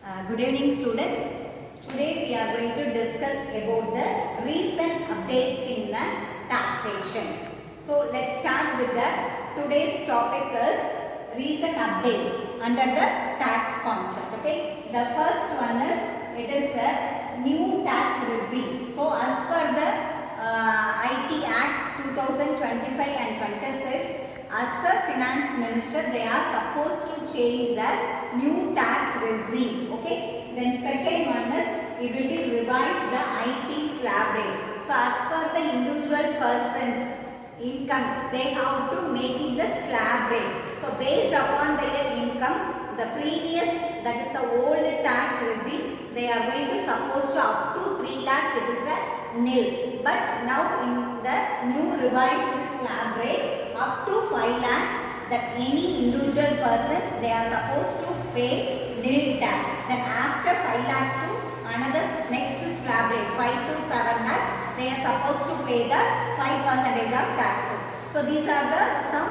Good evening students. Today we are going to discuss about the recent updates in the taxation. So let's start with the today's topic is recent updates under the tax concept. Okay. The first one is it is a new tax regime. So as per the IT Act 2025 and 26, as a finance minister, they are supposed to change the new tax regime. Okay. Then second one is it will be revised the IT slab rate. So as per the individual person's income, they have to make it the slab rate. So based upon their income, the previous, that is the old tax regime, they are going to suppose to up to 3 lakhs, it is a nil. But now in the new revised slab rate, up to 5 lakhs, that any individual person, they are supposed to pay nil tax. Then after 5 lakhs to another next slab rate, 5 to 7 lakhs, they are supposed to pay the 5% of taxes. So these are the some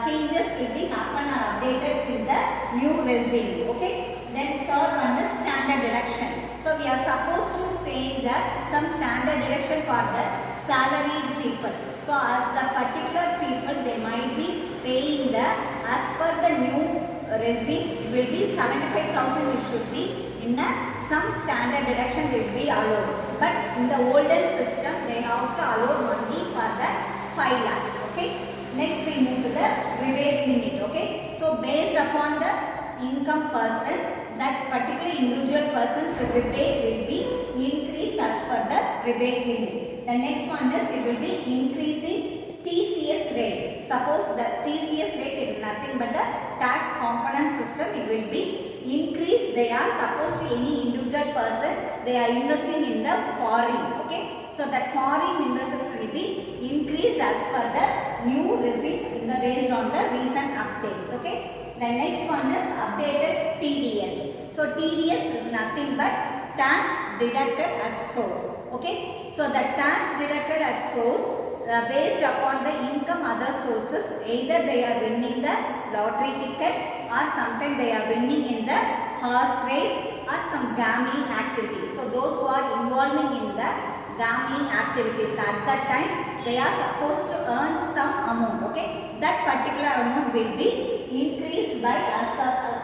changes will be happen or updated in the new regime. Okay. Then third one is standard deduction. So we are supposed to say that some standard deduction for the salaried people. So as the particular people, they might be paying the, as per the new regime, it will be 75,000, it should be in a, some standard deduction will be allowed. But in the older system, they have to allow only for the 5 lakhs. Okay. Next we move to the rebate limit. Okay. So based upon the income person, that particular individual person's rebate will be increased as per the rebate limit. The next one is it will be increasing TCS rate. Suppose the TCS rate is nothing but the tax component system, it will be increased. They are supposed to any individual person, they are investing in the foreign. Okay. So that foreign investment will be increased as per the new regime in the based on the recent updates. Okay. The next one is updated TDS. So TDS is nothing but tax deducted at source. Okay. So the tax deducted at source based upon the income other sources, either they are winning the lottery ticket or sometimes they are winning in the horse race or some gambling activity. So those who are involving in the gambling activities at that time, they are supposed to earn some amount. Okay. That particular amount will be increased by as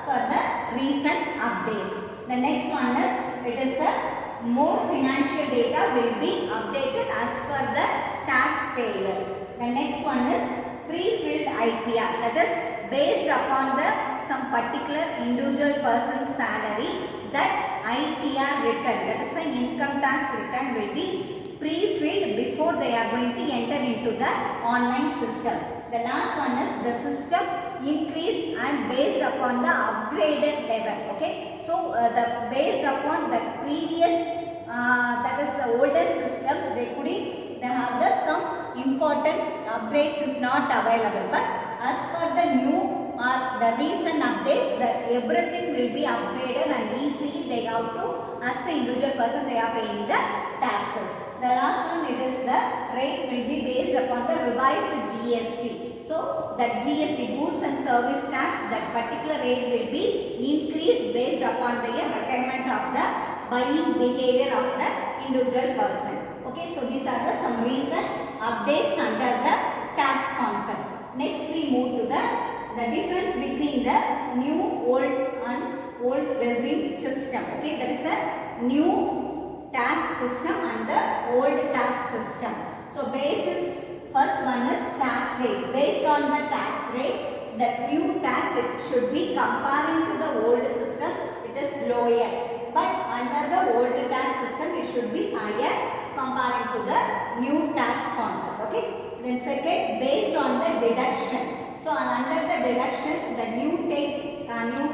per the recent updates. The next one is it is a more financial data will be updated as per the taxpayers. The next one is pre-filled IPR, that is based upon the some particular individual person's salary, that ITR return, that is the income tax return will be pre-filled before they are going to enter into the online system. The last one is the system increase and based upon the upgraded level. Okay. So the based upon the previous that is the older system, they have the some important upgrades is not available. But as per the new or the recent updates, that everything will be upgraded and easily they have to, as an individual person, they are paying the taxes. The last one, it is the rate will be based upon the revised GST. So that GST, goods and service tax, that particular rate will be increased based upon the requirement of the buying behavior of the individual person. Okay, so these are the some recent updates under the tax concept. Next we move to the difference between the new old and old regime system. Okay, there is a new tax system and the old tax system. So basis, first one is tax rate. Based on the tax rate, the new tax it should be comparing to the old system, it is lower. But under the old tax system, it should be higher comparing to the new tax concept. Okay. Then second, based on the deduction. So under the deduction, the new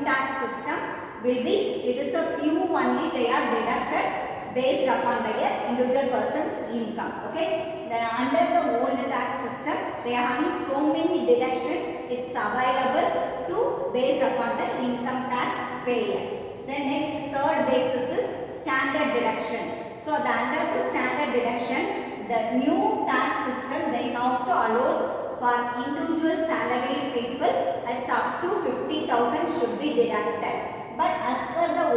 tax system will be, it is a few only they are deducted based upon the individual person's income. Okay. Then under the old tax system, they are having so many deduction. It's available to based upon the income tax payer. The next third basis is standard deduction. So under the standard deduction, the new tax system they have to allow for individual salaried people, it's up to 50,000 should be deducted. But as per the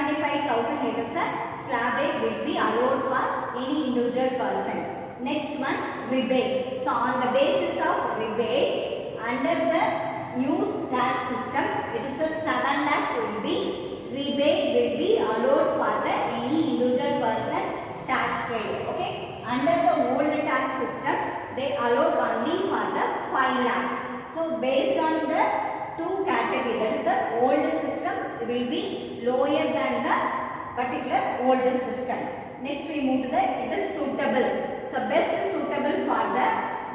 75,000 it is a slab rate will be allowed for any individual person. Next one, rebate. So on the basis of rebate, under the new tax system, it is a 7 lakhs will be rebate will be allowed for the any individual person taxpayer. Okay. Under the old tax system, they allowed only for the 5 lakhs. So based on the two category, that is the old system will be lower than the particular old system. Next we move to the it is suitable. So best suitable for the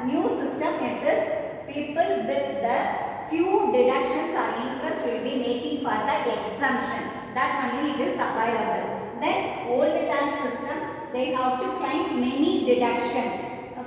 new system, it is people with the few deductions or interest will be making for the exemption. That only it is available. Then old tax system, they have to claim many deductions.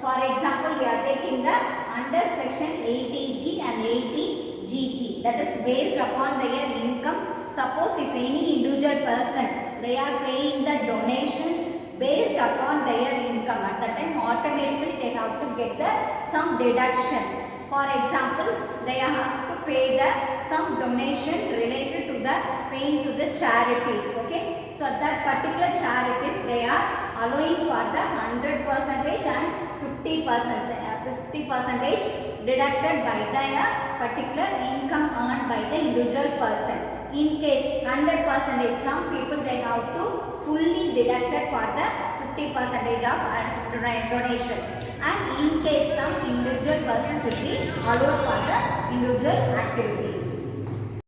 For example, we are taking the under section 80G and 80GT. That is based upon their income. Suppose if any individual person, they are paying the donations based upon their income, at that time automatically they have to get the some deductions. For example, they have to pay the some donation related to the paying to the charities. Okay, so that particular charities they are allowing for the 100% and 50% deducted by the particular income earned by the individual person. In case 100%, some people they have to fully deducted for the 50% of donations, and in case some individual persons will be allowed for the individual activities.